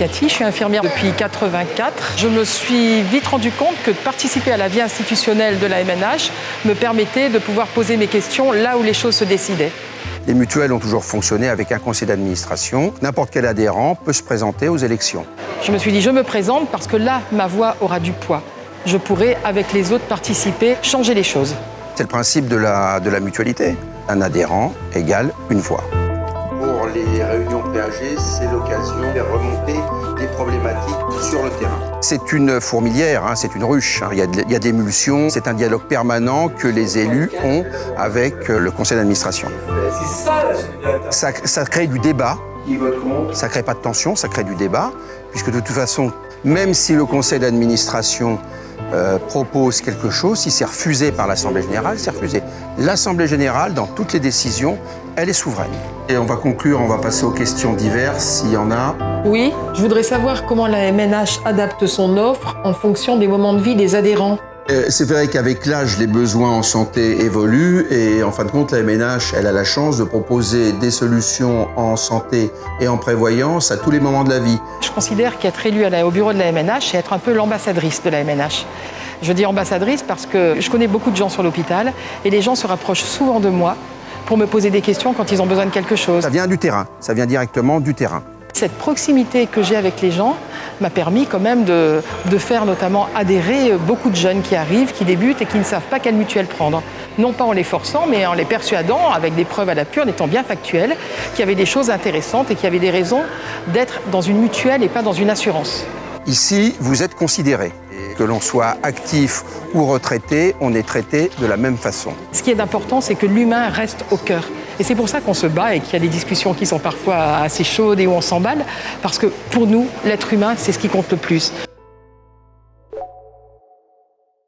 Cathy, je suis infirmière depuis 1984. Je me suis vite rendu compte que de participer à la vie institutionnelle de la MNH me permettait de pouvoir poser mes questions là où les choses se décidaient. Les mutuelles ont toujours fonctionné avec un conseil d'administration. N'importe quel adhérent peut se présenter aux élections. Je me suis dit, je me présente parce que là, ma voix aura du poids. Je pourrai, avec les autres, participer, changer les choses. C'est le principe de la mutualité. Un adhérent égale une voix. Pour les réunions PAG, c'est l'occasion de remonter les problématiques sur le terrain. C'est une fourmilière, c'est une ruche. Il y a de l'émulsion. C'est un dialogue permanent que les élus ont avec le conseil d'administration. Ça crée du débat. Ça ne crée pas de tension, ça crée du débat. Puisque de toute façon, même si le conseil d'administration propose quelque chose, si c'est refusé par l'Assemblée générale, c'est refusé. L'Assemblée générale, dans toutes les décisions, elle est souveraine. Et on va conclure, on va passer aux questions diverses, s'il y en a. Oui, je voudrais savoir comment la MNH adapte son offre en fonction des moments de vie des adhérents. C'est vrai qu'avec l'âge, les besoins en santé évoluent et en fin de compte, la MNH, elle a la chance de proposer des solutions en santé et en prévoyance à tous les moments de la vie. Je considère qu'être élu au bureau de la MNH, c'est être un peu l'ambassadrice de la MNH. Je dis ambassadrice parce que je connais beaucoup de gens sur l'hôpital et les gens se rapprochent souvent de moi pour me poser des questions quand ils ont besoin de quelque chose. Ça vient du terrain, ça vient directement du terrain. Cette proximité que j'ai avec les gens m'a permis quand même de faire notamment adhérer beaucoup de jeunes qui arrivent, qui débutent et qui ne savent pas quelle mutuelle prendre. Non pas en les forçant, mais en les persuadant, avec des preuves à l'appui, en étant bien factuels, qu'il y avait des choses intéressantes et qu'il y avait des raisons d'être dans une mutuelle et pas dans une assurance. Ici, vous êtes considérés. Que l'on soit actif ou retraité, on est traité de la même façon. Ce qui est important, c'est que l'humain reste au cœur. Et c'est pour ça qu'on se bat et qu'il y a des discussions qui sont parfois assez chaudes et où on s'emballe, parce que pour nous, l'être humain, c'est ce qui compte le plus.